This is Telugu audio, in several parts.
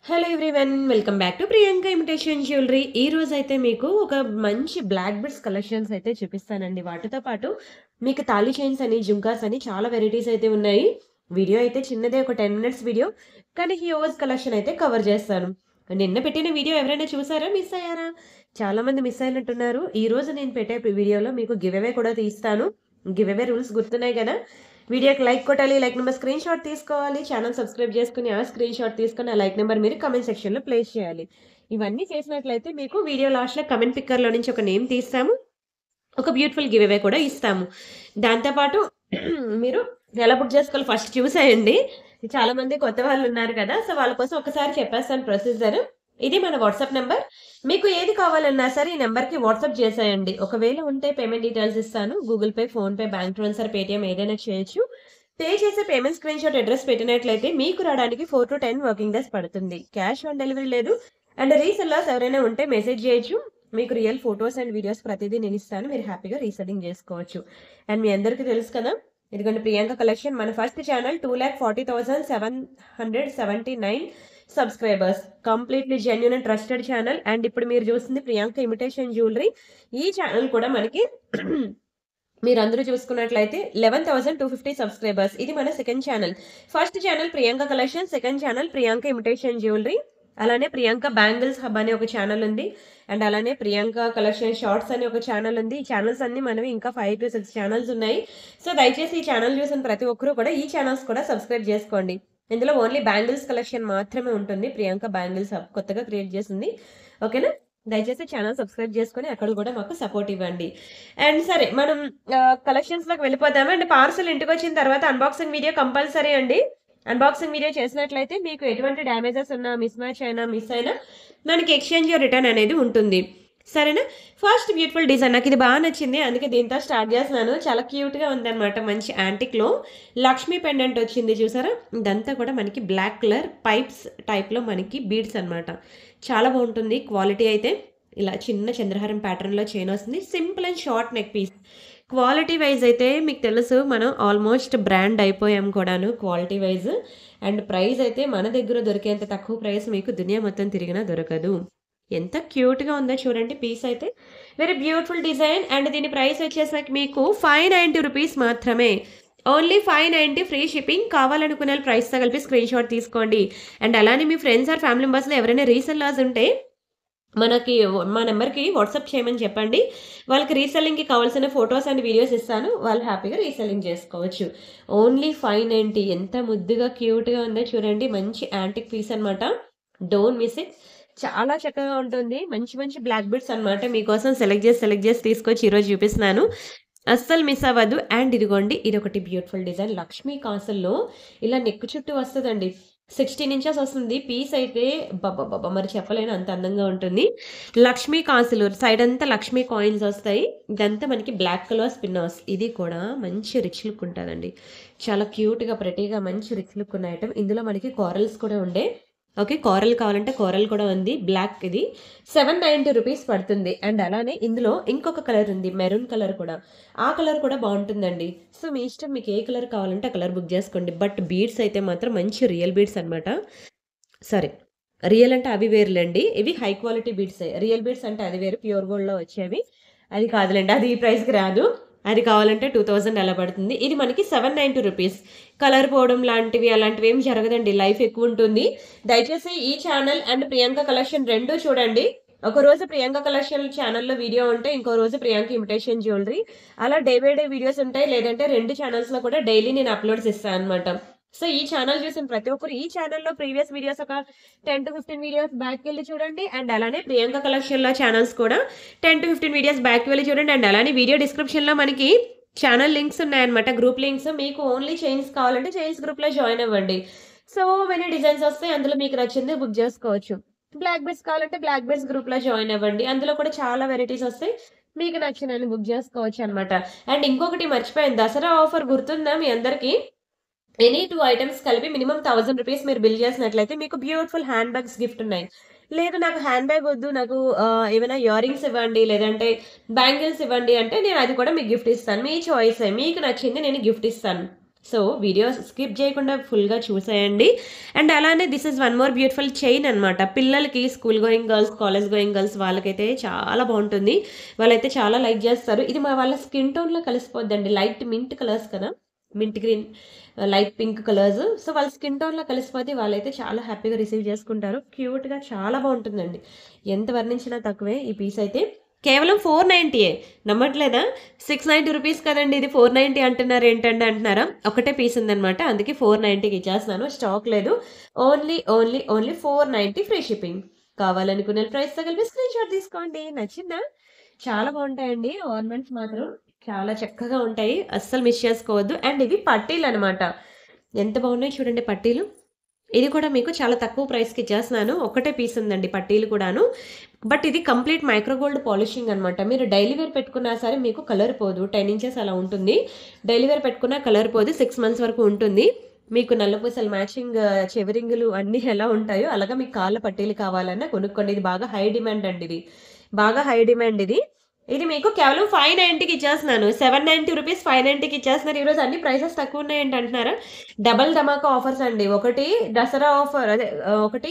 Hello everyone welcome back to Priyanka imitation jewellery. ఈ రోజు అయితే మీకు ఒక మంచి బ్లాక్ బిడ్స్ కలెక్షన్స్ అయితే చూపిస్తానండి. వాటితో పాటు మీకు తాళి చైన్స్ అని జుంకాస్ అని చాలా వెరైటీస్ అయితే ఉన్నాయి. వీడియో అయితే చిన్నదే, ఒక 10 మినిట్స్ వీడియో, కానీ హ్యూజ్ కలెక్షన్ అయితే కవర్ చేస్తాను. నిన్న పెట్టిన వీడియో ఎవరైనా చూసారా, మిస్ అయ్యారా? చాలా మంది మిస్ అయినట్టున్నారు. ఈ రోజు నేను పెట్టే వీడియోలో మీకు గివ్ అవే కూడా తీస్తాను. గివ్ అవే రూల్స్ గుర్తున్నాయి కదా. వీడియోకి లైక్ కొట్టాలి, లైక్ నెంబర్ స్క్రీన్ షాట్ తీసుకోవాలి, ఛానల్ సబ్స్క్రైబ్ చేసుకుని ఆ స్క్రీన్ షాట్ తీసుకుని ఆ లైక్ నెంబర్ మీరు కమెంట్ సెక్షన్లో ప్లేస్ చేయాలి. ఇవన్నీ చేసినట్లయితే మీకు వీడియో లాస్ట్లో కమెంట్ పిక్కర్లో నుంచి ఒక నేమ్ తీస్తాము, ఒక బ్యూటిఫుల్ గివ్ అవే కూడా ఇస్తాము. దాంతోపాటు మీరు ఎలా బుక్ చేసుకోవాలి ఫస్ట్ చూసేయండి. చాలా మంది కొత్త వాళ్ళు ఉన్నారు కదా, సో వాళ్ళ కోసం ఒకసారి చెప్పేస్తాను ప్రొసీజర్. ఇది మన వాట్సాప్ నెంబర్. మీకు ఏది కావాలన్నా సరే ఈ నెంబర్కి వాట్సాప్ చేసేయండి. ఒకవేళ ఉంటే పేమెంట్ డీటెయిల్స్ ఇస్తాను. Google pay, PhonePe, bank transfer, Paytm ఏదైనా చేయొచ్చు. పే చేసే పేమెంట్ స్క్రీన్ షాట్ అడ్రస్ పెట్టినట్లయితే మీకు రావడానికి 4 to 10 వర్కింగ్ డేస్ పడుతుంది. క్యాష్ ఆన్ డెలివరీ లేదు. అండ్ రీసెల్లర్స్ ఎవరైనా ఉంటే మెసేజ్ చేయొచ్చు. మీకు రియల్ ఫొటోస్ అండ్ వీడియోస్ ప్రతిదీ నేను ఇస్తాను. మీరు హ్యాపీగా రీసెల్లింగ్ చేసుకోవచ్చు. అండ్ మీ అందరికీ తెలుసు కదా, ఇదిగోండి ప్రియాంక కలెక్షన్. మన first channel 2,40,779 subscribers. Completely genuine and trusted channel. And ఇప్పుడు మీరు చూస్తుంది ప్రియాంక ఇమిటేషన్ జ్యువెలరీ. ఈ ఛానల్ కూడా మనకి మీరు అందరూ చూసుకున్నట్లయితే 11,250 సబ్స్క్రైబర్స్. ఇది మన second channel. First channel Priyanka collection, second channel Priyanka imitation jewellery. అలానే ప్రియాంక బ్యాంగిల్స్ హబ్ అనే ఒక ఛానల్ ఉంది. అండ్ అలానే ప్రియాంక కలెక్షన్ షార్ట్స్ అని ఒక ఛానల్ ఉంది. ఈ ఛానల్స్ అన్ని మనవి ఇంకా 5 to 6 ఛానల్స్ ఉన్నాయి. సో దయచేసి ఈ ఛానల్ చూసిన ప్రతి ఒక్కరూ కూడా ఈ ఛానల్స్ కూడా సబ్స్క్రైబ్ చేసుకోండి. ఇందులో ఓన్లీ బ్యాంగిల్స్ కలెక్షన్ మాత్రమే ఉంటుంది. ప్రియాంక బ్యాంగిల్స్ హబ్ కొత్తగా క్రియేట్ చేసింది. ఓకేనా, దయచేసి ఛానల్ సబ్స్క్రైబ్ చేసుకొని అక్కడ కూడా మాకు సపోర్ట్ ఇవ్వండి. అండ్ సరే, మనం కలెక్షన్స్లోకి వెళ్ళిపోతాము. అండ్ పార్సల్ ఇంటికి వచ్చిన తర్వాత అన్బాక్సింగ్ వీడియో కంపల్సరీ అండి. అన్బాక్సింగ్ వీడియో చేసినట్లయితే మీకు ఎటువంటి డ్యామేజెస్ ఉన్నా, మిస్ మ్యాచ్ అయినా, మిస్ అయినా మనకి ఎక్స్చేంజ్ రిటర్న్ అనేది ఉంటుంది. సరేనా. ఫస్ట్ బ్యూటిఫుల్ డిజైన్, నాకు ఇది బాగా నచ్చింది, అందుకే దీంతో స్టార్ట్ చేస్తున్నాను. చాలా క్యూట్గా ఉందన్నమాట. మంచి యాంటిక్లో లక్ష్మీ పెండెంట్ వచ్చింది చూసారా. ఇదంతా కూడా మనకి బ్లాక్ కలర్ పైప్స్ టైప్లో మనకి బీడ్స్ అనమాట. చాలా బాగుంటుంది. క్వాలిటీ అయితే ఇలా చిన్న చంద్రహారం ప్యాటర్న్లో చైన్ వస్తుంది. Simple and short neck piece. Quality wise అయితే మీకు తెలుసు, మనం ఆల్మోస్ట్ బ్రాండ్ అయిపోయాం కూడాను క్వాలిటీ వైజ్. అండ్ ప్రైస్ అయితే మన దగ్గర దొరికేంత తక్కువ ప్రైస్ మీకు దునియా మొత్తం తిరిగినా దొరకదు. ఎంత క్యూట్గా ఉందో చూడండి. పీస్ అయితే వెరీ బ్యూటిఫుల్ డిజైన్. అండ్ దీని ప్రైస్ వచ్చేసరికి మీకు 590 రూపీస్ మాత్రమే. Only 590 free shipping. కావాలనుకునే ప్రైస్తో కలిపి స్క్రీన్ షాట్ తీసుకోండి. అండ్ అలానే మీ ఫ్రెండ్స్ ఆర్ ఫ్యామిలీ మెంబర్స్లో ఎవరైనా రీసెల్లర్స్ ఉంటే మా నెంబర్కి వాట్సాప్ చేయమని చెప్పండి. వాళ్ళకి రీసెల్లింగ్కి కావాల్సిన ఫొటోస్ అండ్ వీడియోస్ ఇస్తాను. వాళ్ళు హ్యాపీగా రీసెల్లింగ్ చేసుకోవచ్చు. ఓన్లీ 590. ఎంత ముద్దుగా క్యూట్గా ఉందో చూడండి. మంచి యాంటిక్ పీస్ అనమాట. Don't miss it. చాలా చక్కగా ఉంటుంది. మంచి మంచి బ్లాక్ బిడ్స్ అనమాట. మీకోసం సెలెక్ట్ చేసి తీసుకొచ్చి ఈరోజు చూపిస్తున్నాను. అస్సలు మిస్ అవ్వదు. అండ్ ఇదిగోండి, ఇది ఒకటి బ్యూటిఫుల్ డిజైన్. లక్ష్మీ కాసుల్లో ఇలా నెక్ చుట్టూ వస్తుందండి. 16 ఇంచెస్ వస్తుంది. పీస్ అయితే బాబా మరి చెప్పలేను, అంత అందంగా ఉంటుంది. లక్ష్మీ కాసులు సైడ్ అంతా లక్ష్మీ కాయిన్స్ వస్తాయి. ఇదంతా మనకి బ్లాక్ కలర్ స్పిన్నర్స్. ఇది కూడా మంచి రిచ్ లుక్ ఉంటుందండి. చాలా క్యూట్గా ప్రెటీగా మంచి రిచ్ లుక్ ఉన్న ఐటమ్. ఇందులో మనకి కోరల్స్ కూడా ఉండే. ఓకే, కోరల్ కావాలంటే కోరల్ కూడా ఉంది. బ్లాక్ ఇది 790 రూపీస్ పడుతుంది. అండ్ అలానే ఇందులో ఇంకొక కలర్ ఉంది, మెరూన్ కలర్ కూడా. ఆ కలర్ కూడా బాగుంటుందండి. సో మీ ఇష్టం, మీకు ఏ కలర్ కావాలంటే ఆ కలర్ బుక్ చేసుకోండి. బట్ బీడ్స్ అయితే మాత్రం మంచి రియల్ బీడ్స్ అనమాట. సరే, రియల్ అంటే అవి వేరులేండి, ఇవి high quality beads. Real beads అంటే అది వేరు, ప్యూర్ గోల్డ్లో వచ్చేవి. అది కాదులేండి, అది ఈ ప్రైస్కి రాదు. అది కావాలంటే 2000 అలా పడుతుంది. ఇది మనకి 790 రూపీస్. కలర్ పోవడం లాంటివి అలాంటివి ఏం జరగదండి. లైఫ్ ఎక్కువ ఉంటుంది. దయచేసి ఈ ఛానల్ అండ్ ప్రియాంక కలెక్షన్ రెండూ చూడండి. ఒక రోజు ప్రియాంక కలెక్షన్ ఛానల్లో వీడియో ఉంటే ఇంకో రోజు ప్రియాంక ఇమిటేషన్ జ్యువెలరీ. అలా డే బై డే వీడియోస్ ఉంటాయి. లేదంటే 2 ఛానల్స్లో కూడా డైలీ నేను అప్లోడ్స్ ఇస్తాను అనమాట. సో ఈ ఛానల్ చూసిన ప్రతి ఒక్కరు ఈ ఛానల్లో ప్రీవియస్ వీడియోస్ ఒక 10 to 15 వీడియోస్ బ్యాక్ వెళ్ళి చూడండి. అండ్ అలానే ప్రియాంక కలెక్షన్లో ఛానల్స్ కూడా 10 to 15 వీడియోస్ బ్యాక్ వెళ్ళి చూడండి. అండ్ అలానే వీడియో డిస్క్రిప్షన్లో మనకి ఛానల్ లింక్స్ ఉన్నాయన్నమాట, గ్రూప్ లింక్స్. మీకు ఓన్లీ చైన్స్ కావాలంటే చైన్స్ గ్రూప్లో జాయిన్ అవ్వండి. సో మెనీ డిజైన్స్ వస్తాయి, అందులో మీకు నచ్చింది బుక్ చేసుకోవచ్చు. బ్లాక్ బెడ్స్ కావాలంటే బ్లాక్ బెడ్స్ గ్రూప్లో జాయిన్ అవ్వండి. అందులో కూడా చాలా వెరైటీస్ వస్తాయి, మీకు నచ్చినవి బుక్ చేసుకోవచ్చు అనమాట. అండ్ ఇంకొకటి మర్చిపోయాను, దసరా ఆఫర్ గుర్తుందా మీ అందరికీ? ఎనీ 2 ఐటమ్స్ కలిపి మినిమం 1000 రూపీస్ మీరు బిల్ చేసినట్లయితే మీకు బ్యూటిఫుల్ హ్యాండ్ బ్యాగ్స్ గిఫ్ట్ ఉన్నాయి. లేదు నాకు హ్యాండ్ బ్యాగ్ వద్దు, నాకు ఏమైనా ఇయర్ రింగ్స్ ఇవ్వండి, లేదంటే బ్యాంగిల్స్ ఇవ్వండి అంటే నేను అది కూడా మీకు గిఫ్ట్ ఇస్తాను. మీ చాయిస్, మీకు నచ్చింది నేను గిఫ్ట్ ఇస్తాను. సో వీడియో స్కిప్ చేయకుండా ఫుల్గా చూసేయండి. అండ్ అలానే this is one more beautiful chain అనమాట. పిల్లలకి school going girls, college going girls వాళ్ళకైతే చాలా బాగుంటుంది. వాళ్ళైతే చాలా లైక్ చేస్తారు. ఇది వాళ్ళ స్కిన్ టోన్లో కలిసిపోద్దండి. లైట్ మింట్ కలర్స్ కదా, mint green, light pink colours. So వాళ్ళ స్కిన్ టోన్లో కలిసిపోతే వాళ్ళైతే చాలా హ్యాపీగా రిసీవ్ చేసుకుంటారు. క్యూట్గా చాలా బాగుంటుందండి. ఎంత వర్ణించినా తక్కువే. ఈ పీస్ అయితే కేవలం 490. నమ్మట్లేదా? 690 రూపీస్ కదండి, ఇది 490 అంటున్నారు ఏంటండి అంటున్నారా? ఒకటే పీస్ ఉందనమాట, అందుకే 490కి ఇచ్చేస్తున్నాను. స్టాక్ లేదు. Only 490 free shipping. కావాలనుకునే ప్రైస్తో కలిపి స్క్రీన్ షాట్ తీసుకోండి. నచ్చిందా? చాలా బాగుంటాయండి ఆర్నమెంట్స్ మాత్రం. చాలా చక్కగా ఉంటాయి, అస్సలు మిస్ చేసుకోవద్దు. అండ్ ఇవి పట్టీలు అనమాట. ఎంత బాగున్నాయి చూడండి పట్టీలు. ఇది కూడా మీకు చాలా తక్కువ ప్రైస్కి ఇచ్చేస్తున్నాను. ఒకటే పీస్ ఉందండి పట్టీలు కూడాను. బట్ ఇది కంప్లీట్ మైక్రో గోల్డ్ పాలిషింగ్ అనమాట. మీరు డైలీ వేర్ పెట్టుకున్నా సరే మీకు కలర్ పోదు. 10 ఇంచెస్ అలా ఉంటుంది. డైలీ వేర్ పెట్టుకున్నా కలర్ పోదు. 6 months వరకు ఉంటుంది. మీకు నల్లపూసలు మ్యాచింగ్ చెవిరింగులు అన్నీ ఎలా ఉంటాయో అలాగా మీకు కాళ్ళ పట్టీలు కావాలన్నా కొనుక్కోండి. ఇది బాగా హై డిమాండ్ అండి. ఇది బాగా హై డిమాండ్. ఇది మీకు కేవలం 590కి ఇచ్చేస్తున్నాను. 790 రూపీస్ 590కి ఇచ్చేస్తున్నారు. ఈరోజు అన్ని ప్రైసెస్ తక్కువ ఉన్నాయండి అంటున్నారా? డబల్ ధమాకా ఆఫర్స్ అండి. ఒకటి దసరా ఆఫర్, అదే ఒకటి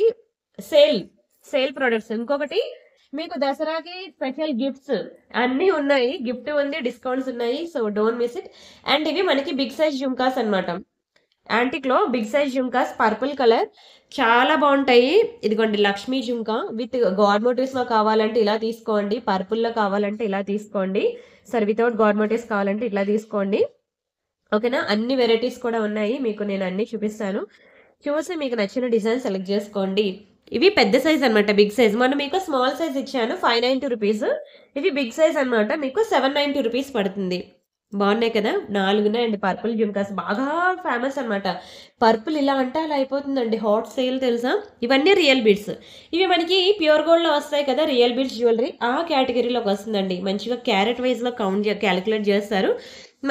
సేల్ ప్రొడక్ట్స్, ఇంకొకటి మీకు దసరాకి స్పెషల్ గిఫ్ట్స్ అన్నీ ఉన్నాయి. గిఫ్ట్ ఉంది, డిస్కౌంట్స్ ఉన్నాయి. So don't miss it. And ఇవి మనకి బిగ్ సైజ్ జుమ్కాస్ అనమాట. యాంటిక్లో big size jhumkas, purple colour, చాలా బాగుంటాయి. ఇదిగోండి లక్ష్మీ జుమ్కా విత్ గాడ్ మోటివ్స్లో కావాలంటే ఇలా తీసుకోండి. పర్పుల్లో కావాలంటే ఇలా తీసుకోండి. సరే వితౌట్ గాడ్ మోటివ్స్ కావాలంటే ఇట్లా తీసుకోండి. ఓకేనా? అన్ని వెరైటీస్ కూడా ఉన్నాయి. మీకు నేను అన్ని చూపిస్తాను. చూసి మీకు నచ్చిన డిజైన్ సెలెక్ట్ చేసుకోండి. ఇవి పెద్ద సైజ్ అనమాట, బిగ్ సైజ్. మొన్న మీకు స్మాల్ సైజ్ ఇచ్చాను 590 రూపీస్. ఇవి బిగ్ సైజ్ అనమాట, మీకు 790 రూపీస్ పడుతుంది. బాగున్నాయి కదా? 4 ఉన్నాయండి పర్పుల్ జుమ్కాస్. బాగా ఫేమస్ అనమాట. పర్పుల్ ఇలా అంటే అలా అయిపోతుందండి. హాట్ సేల్ తెలుసా? ఇవన్నీ రియల్ బీడ్స్. ఇవి మనకి ప్యూర్ గోల్డ్లో వస్తాయి కదా రియల్ బీడ్స్ జ్యువెలరీ, ఆ కేటగిరీలోకి వస్తుందండి. మంచిగా క్యారెట్ వైజ్లో క్యాలిక్యులేట్ చేస్తారు.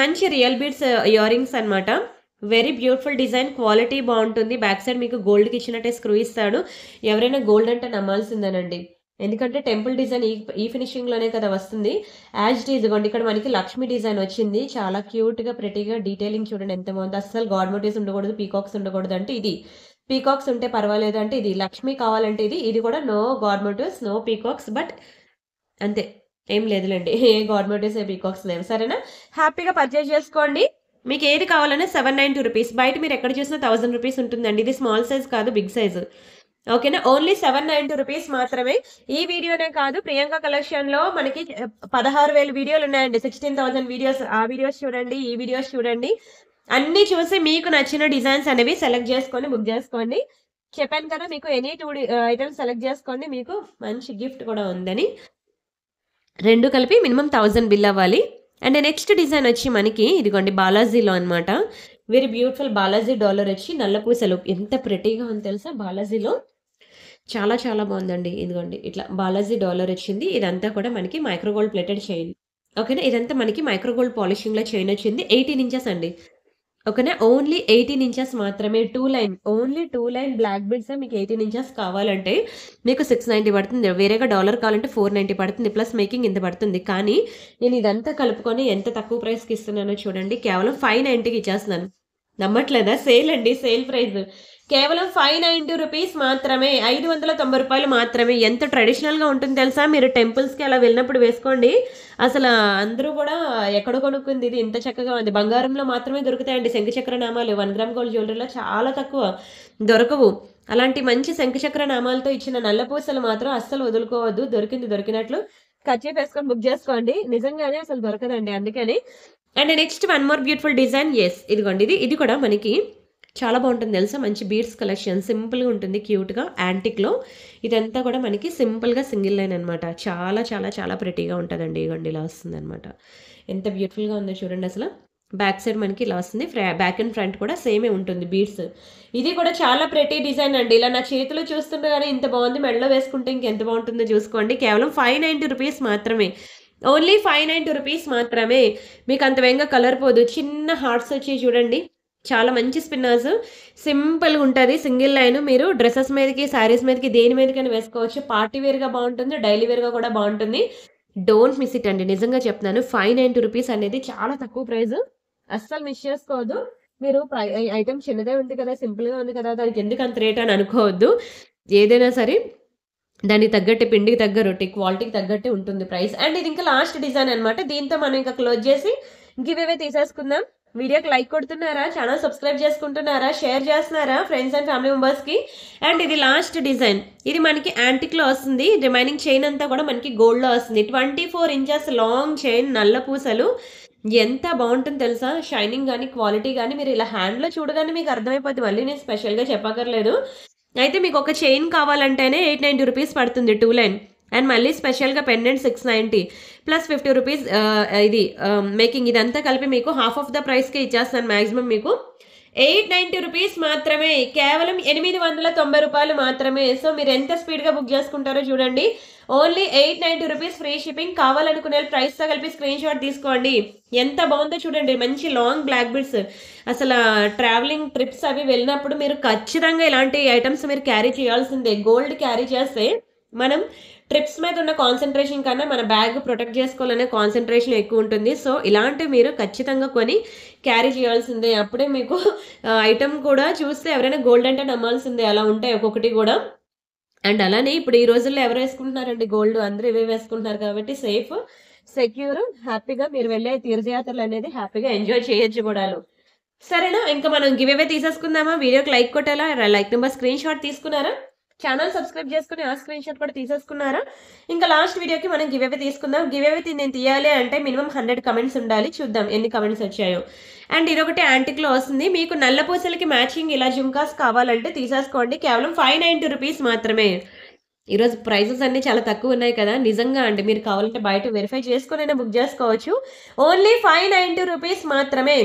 మంచి రియల్ బీడ్స్ ఇయర్ రింగ్స్ అనమాట. వెరీ బ్యూటిఫుల్ డిజైన్, క్వాలిటీ బాగుంటుంది. బ్యాక్ సైడ్ మీకు గోల్డ్కి ఇచ్చినట్టే స్క్రూ ఇస్తాడు. ఎవరైనా గోల్డ్ అంటే నమ్మాల్సిందేనండి. ఎందుకంటే టెంపుల్ డిజైన్ ఈ ఫినిషింగ్లోనే కదా వస్తుంది. యాజ్ ఇట్ ఈజ్ ఇదిగోండి ఇక్కడ మనకి లక్ష్మీ డిజైన్ వచ్చింది. చాలా క్యూట్గా ప్రెటీగా డీటెయిలింగ్ చూడండి ఎంత బాగుంది. అస్సలు గాడ్ మోటివ్స్ ఉండకూడదు, పీకాక్స్ ఉండకూడదు అంటే ఇది, పీకాక్స్ ఉంటే పర్వాలేదు అంటే ఇది, లక్ష్మీ కావాలంటే ఇది కూడా no god motives, no peacocks. But అంతే, ఏం లేదులేండి. ఏ గాడ్ మోటివ్స్, ఏ పీకాక్స్ లేవు. సరేనా? హ్యాపీగా పర్చేజ్ చేసుకోండి. మీకు ఏది కావాలన్నా 790 రూపీస్. బయట మీరు ఎక్కడ చూసినా 1000 రూపీస్ ఉంటుందండి. ఇది స్మాల్ సైజ్ కాదు, బిగ్ సైజు. ఓకేనా? ఓన్లీ 790 రూపీస్ మాత్రమే. ఈ వీడియోనే కాదు, ప్రియాంక కలెక్షన్లో మనకి 16,000 వీడియోలు ఉన్నాయండి. 16,000 వీడియోస్. ఆ వీడియోస్ చూడండి, ఈ వీడియోస్ చూడండి. అన్నీ చూసి మీకు నచ్చిన డిజైన్స్ అనేవి సెలెక్ట్ చేసుకొని బుక్ చేసుకోండి. చెప్పాను కదా మీకు ఎనీ 2 ఐటమ్స్ సెలెక్ట్ చేసుకోండి, మీకు మంచి గిఫ్ట్ కూడా ఉందని. రెండు కలిపి మినిమం 1000 బిల్ అవ్వాలి. అండ్ నెక్స్ట్ డిజైన్ వచ్చి మనకి ఇదిగోండి బాలాజీలో అనమాట. వెరీ బ్యూటిఫుల్ బాలాజీ డాలర్ వచ్చి నల్ల పూసలు. ఎంత ప్రెటీగా ఉంది తెలుసా బాలాజీలో? చాలా చాలా బాగుందండి. ఇదిగోండి ఇట్లా బాలాజీ డాలర్ వచ్చింది. ఇదంతా కూడా మనకి మైక్రోగోల్డ్ ప్లేటెడ్ చైన్. ఓకేనా? ఇదంతా మనకి మైక్రోగోల్డ్ పాలిషింగ్లో చైన్ వచ్చింది. 18 ఇంచెస్ అండి. ఓకేనా? ఓన్లీ 18 ఇంచెస్ మాత్రమే. 2 line, only 2 line black beads. మీకు 18 ఇంచెస్ కావాలంటే మీకు 690 పడుతుంది. వేరేగా డాలర్ కావాలంటే 490 పడుతుంది. ప్లస్ మేకింగ్ ఇంత పడుతుంది. కానీ నేను ఇదంతా కలుపుకొని ఎంత తక్కువ ప్రైస్కి ఇస్తున్నానో చూడండి. కేవలం 590కి ఇచ్చేస్తున్నాను. నమ్మట్లేదా? సేల్ అండి, సేల్ ప్రైస్. కేవలం 590 రూపీస్ మాత్రమే. 590 రూపాయలు మాత్రమే. ఎంత ట్రెడిషనల్గా ఉంటుంది తెలుసా? మీరు టెంపుల్స్కి అలా వెళ్ళినప్పుడు వేసుకోండి. అసలు అందరూ కూడా ఎక్కడ కొనుక్కుంది ఇది, ఇంత చక్కగా ఉంది. బంగారంలో మాత్రమే దొరుకుతాయండి శంఖచక్ర నామాలు. 1 గ్రామ్ గోల్డ్ జ్యువెలరీలో చాలా తక్కువ దొరకవు. అలాంటి మంచి శంఖచక్ర నామాలతో ఇచ్చిన నల్ల పూసలు మాత్రం అస్సలు వదులుకోవద్దు. దొరికింది దొరికినట్లు ఖర్చు వేసుకొని బుక్ చేసుకోండి. నిజంగానే అసలు దొరకదండి, అందుకని. And next one more beautiful design. Yes, ఇదిగోండి ఇది కూడా మనకి చాలా బాగుంటుంది తెలుసా? మంచి బీడ్స్ కలెక్షన్, సింపుల్గా ఉంటుంది, క్యూట్గా యాంటిక్లో. ఇదంతా కూడా మనకి సింపుల్గా సింగిల్ లైన్ అనమాట. చాలా చాలా చాలా ప్రెటీగా ఉంటుందండి. ఇదిగోండి ఇలా వస్తుంది అనమాట. ఎంత బ్యూటిఫుల్గా ఉందో చూడండి అసలు. బ్యాక్ సైడ్ మనకి ఇలా వస్తుంది. బ్యాక్ అండ్ ఫ్రంట్ కూడా సేమే ఉంటుంది బీడ్స్. ఇది కూడా చాలా ప్రెటీ డిజైన్ అండి. ఇలా నా చేతిలో చూస్తుంటే కానీ ఇంత బాగుంది. మెడలో వేసుకుంటే ఇంకెంత బాగుంటుందో చూసుకోండి. కేవలం 590 రూపీస్ మాత్రమే. ఓన్లీ 590 రూపీస్ మాత్రమే. మీకు అంత వేగంగా కలర్ పోదు. చిన్న హార్ట్స్ వచ్చి చూడండి. చాలా మంచి స్పిన్నర్స్. సింపుల్గా ఉంటుంది, సింగిల్ లైన్. మీరు డ్రెస్సెస్ మీదకి, శారీస్ మీదకి, దేని మీదకైనా వేసుకోవచ్చు. పార్టీ వేర్గా బాగుంటుంది, డైలీ వేర్గా కూడా బాగుంటుంది. డోంట్ మిస్ ఇట్ అండి. నిజంగా చెప్తున్నాను, 590 రూపీస్ అనేది చాలా తక్కువ ప్రైస్. అస్సలు మిస్ చేసుకోవద్దు. మీరు ఐటెమ్ చిన్నదే ఉంది కదా! సింపుల్‌గా ఉంది కదా! దానికి ఎందుకు అంత రేట్ అని అనుకోవద్దు. ఏదైనా సరే దానికి తగ్గట్టే పిండికి తగ్గ రొట్టె క్వాలిటీకి తగ్గట్టే ఉంటుంది ప్రైస్. అండ్ ఇది ఇంకా లాస్ట్ డిజైన్ అన్నమాట. దీంతో మనం ఇంకా క్లోజ్ చేసి గివ్ అవే తీసేసుకుందాం. వీడియోకి లైక్ కొడుతున్నారా? ఛానల్ సబ్స్క్రైబ్ చేసుకుంటున్నారా? షేర్ చేస్తున్నారా ఫ్రెండ్స్ అండ్ ఫ్యామిలీ మెంబర్స్‌కి? అండ్ ఇది లాస్ట్ డిజైన్. ఇది మనకి యాంటిక్‌లో వస్తుంది. రిమైనింగ్ చైన్ అంతా కూడా మనకి గోల్డ్‌లో వస్తుంది. 24 ఇంచెస్ లాంగ్ చైన్ నల్ల పూసలు. ఎంత బాగుంటుందో తెలుసా? షైనింగ్ గాని, క్వాలిటీ గాని మీరు ఇలా హ్యాండ్‌లో చూడగానే మీకు అర్థమైపోద్ది. మళ్ళీ నేను స్పెషల్‌గా చెప్పక్కర్లేదు. అయితే మీకు ఒక చైన్ కావాలంటేనే 890 రూపీస్ పడుతుంది 2 లైన్. అండ్ మళ్ళీ స్పెషల్‌గా పెండెంట్ 690 ప్లస్ 50 రూపీస్ ఇది మేకింగ్ ఇదంతా కలిపి మీకు హాఫ్ ఆఫ్ ద ప్రైస్‌కే ఇచ్చేస్తాను మాక్సిమం మీకు. 890 రూపీస్ మాత్రమే. కేవలం 890 రూపాయలు మాత్రమే. సో మీరు ఎంత స్పీడ్‌గా బుక్ చేసుకుంటారో చూడండి. Only 890 rupees free shipping. కావాలనుకునే ప్రైస్‌తో కలిపి స్క్రీన్ షాట్ తీసుకోండి. ఎంత బాగుందో చూడండి. మంచి లాంగ్ బ్లాక్ బిడ్స్. అసలు ట్రావెలింగ్ ట్రిప్స్ అవి వెళ్ళినప్పుడు మీరు ఖచ్చితంగా ఇలాంటి ఐటమ్స్ మీరు క్యారీ చేయాల్సిందే. గోల్డ్ క్యారీ చేస్తే మనం ట్రిప్స్ మీద ఉన్న కాన్సంట్రేషన్ కన్నా మన బ్యాగ్ ప్రొటెక్ట్ చేసుకోవాలనే కాన్సంట్రేషన్ ఎక్కువ ఉంటుంది. సో ఇలాంటివి మీరు ఖచ్చితంగా కొని క్యారీ చేయాల్సిందే. అప్పుడే మీకు ఐటమ్ కూడా చూస్తే ఎవరైనా గోల్డ్ అంటే నమ్మాల్సిందే. అలా ఉంటాయి ఒక్కొక్కటి కూడా. అండ్ అలానే ఇప్పుడు ఈ రోజుల్లో ఎవరు వేసుకుంటున్నారండి గోల్డ్? అందరూ ఇవే వేసుకుంటున్నారు కాబట్టి సేఫ్, సెక్యూర్, హ్యాపీగా మీరు వెళ్ళే తీర్థయాత్రలు అనేది హ్యాపీగా ఎంజాయ్ చేయొచ్చు కూడాను. సరేనా? ఇంకా మనం గివ్ అవే తీసేసుకుందామా? వీడియోకి లైక్ కొట్టాలా? లైక్ నెంబర్ స్క్రీన్ షాట్ తీసుకున్నారా? ఛానల్ సబ్స్క్రైబ్ చేసుకుని ఆ స్క్రీన్ షాట్ కూడా తీసేసుకున్నారా? ఇంకా లాస్ట్ వీడియోకి మనం గివ్ అవే తీసుకుందాం. గివ్ అవే నేను తీయాలి అంటే మినిమం 100 కమెంట్స్ ఉండాలి. చూద్దాం ఎన్ని కమెంట్స్ వచ్చాయో. అండ్ ఇదొకటి యాంటిక్‌లో వస్తుంది. మీకు నల్ల పూసలకి మ్యాచింగ్ ఇలా జుంకాస్ కావాలంటే తీసేసుకోండి. కేవలం 590 రూపీస్ మాత్రమే. ఈరోజు ప్రైసెస్ అన్నీ చాలా తక్కువ ఉన్నాయి కదా! నిజంగా అండి. మీరు కావాలంటే బయట వెరిఫై చేసుకొనైనా బుక్ చేసుకోవచ్చు. ఓన్లీ 590 రూపీస్ మాత్రమే.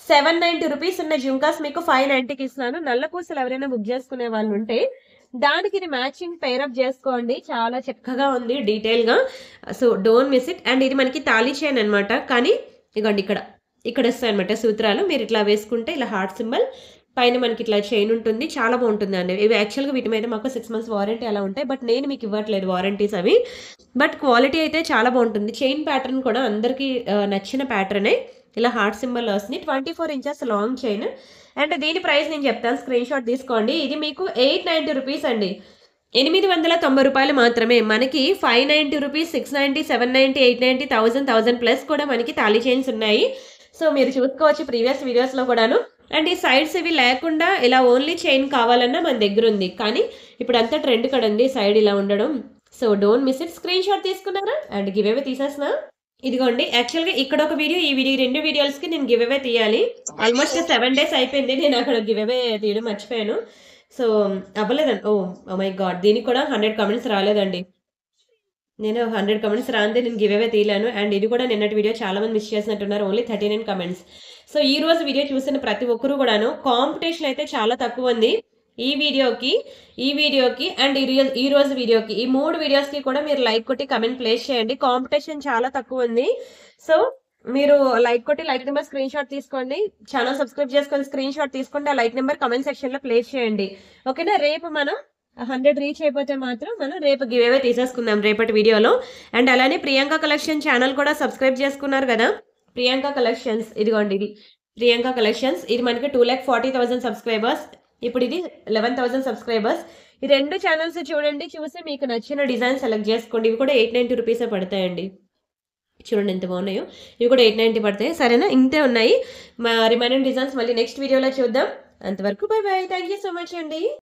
790 రూపీస్ ఉన్న జుంకాస్ మీకు 590కి ఇస్తున్నాను. నల్ల పూసలు ఎవరైనా బుక్ చేసుకునే వాళ్ళు ఉంటే దానికి ఇది మ్యాచింగ్ పేరప్ చేసుకోండి. చాలా చక్కగా ఉంది డీటెయిల్‌గా. So don't miss it. And ఇది మనకి తాళీ చైన్ అనమాట. కానీ ఇగోండి ఇక్కడ వస్తాయన్నమాట సూత్రాలు. మీరు ఇట్లా వేసుకుంటే ఇలా హార్ట్ సింబల్ పైన మనకి ఇట్లా చైన్ ఉంటుంది. చాలా బాగుంటుందండి. ఇవి యాక్చువల్‌గా వీటి మీద మాకు 6 మంత్స్ వారంటీ అలా ఉంటాయి. బట్ నేను మీకు ఇవ్వట్లేదు వారంటీస్ అవి. బట్ క్వాలిటీ అయితే చాలా బాగుంటుంది. చైన్ ప్యాటర్న్ కూడా అందరికీ నచ్చిన ప్యాటర్నే. ఇలా హార్ట్ సింబల్ వస్తుంది. 24 ఇంచెస్ లాంగ్ చైన్. అండ్ దీని ప్రైస్ నేను చెప్తాను. స్క్రీన్ షాట్ తీసుకోండి. ఇది మీకు 890 రూపీస్ అండి. 890 రూపాయలు మాత్రమే. మనకి 590 రూపీస్, 690, 790, 890, 1000 ప్లస్ కూడా మనకి తాళీ చైన్స్ ఉన్నాయి. సో మీరు చూసుకోవచ్చు ప్రీవియస్ వీడియోస్‌లో కూడాను. అండ్ ఈ సైడ్స్ ఇవి లేకుండా ఇలా ఓన్లీ చైన్ కావాలన్నా మన దగ్గర ఉంది. కానీ ఇప్పుడంతా ట్రెండ్ కదండీ సైడ్ ఇలా ఉండడం. So don't miss it. Screenshot తీసుకున్నారా? అండ్ గివ్ అవే తీసేస్తున్నా. ఇదిగోండి యాక్చువల్‌గా ఇక్కడ ఒక వీడియో, ఈ వీడియో 2 వీడియోస్‌కి నేను గివ్ అవే తీయాలి. ఆల్మోస్ట్ 7 డేస్ అయిపోయింది. నేను అక్కడ గివ్ అవే తీయడం మర్చిపోయాను. సో అవ్వలేదండి. Oh my God! దీనికి కూడా 100 కమెంట్స్ రాలేదండి. నేను 100 కమెంట్స్ రాందే నేను గివ్ అవే తీయలేను. అండ్ ఇది కూడా నిన్నటి వీడియో చాలా మంది మిస్ చేసినట్టున్నారు. Only 39 comments. సో ఈ రోజు వీడియో చూసిన ప్రతి ఒక్కరు కూడాను కాంపిటీషన్ అయితే చాలా తక్కువ ఉంది. ఈ వీడియోకి అండ్ ఈ రోజు వీడియోకి, ఈ 3 వీడియోస్‌కి కూడా మీరు లైక్ కొట్టి కమెంట్ ప్లేస్ చేయండి. కాంపిటీషన్ చాలా తక్కువ ఉంది. సో మీరు లైక్ కొట్టి లైక్ నెంబర్ స్క్రీన్ షాట్ తీసుకోండి. ఛానల్ సబ్స్క్రైబ్ చేసుకొని స్క్రీన్ షాట్ తీసుకుంటే ఆ లైక్ నెంబర్ కమెంట్ సెక్షన్‌లో ప్లేస్ చేయండి. ఓకేనా? రేపు మనం 100 రీచ్ అయిపోతే మాత్రం మనం రేపు గివ్ అవే తీసేసుకుందాం రేపటి వీడియోలో. అండ్ అలానే ప్రియాంక కలెక్షన్ ఛానల్ కూడా సబ్స్క్రైబ్ చేసుకున్నారు కదా! ప్రియాంక కలెక్షన్స్ ఇదిగోండి ఇది. ప్రియాంక కలెక్షన్స్ ఇది మనకి 2,40,000 సబ్స్క్రైబర్స్. ఇప్పుడు ఇది 11,000 సబ్స్క్రైబర్స్. ఈ 2 ఛానల్స్ చూడండి. చూసి మీకు నచ్చిన డిజైన్ సెలెక్ట్ చేసుకోండి. ఇవి కూడా 890 రూపీసే పడతాయండి. చూడండి ఎంత బాగున్నాయో. ఇవి కూడా 890 పడతాయి. సరేనా? ఇంతే ఉన్నాయి. మా రిమైనింగ్ డిజైన్స్ మళ్ళీ నెక్స్ట్ వీడియోలో చూద్దాం. అంతవరకు by by. Thank you so much అండి.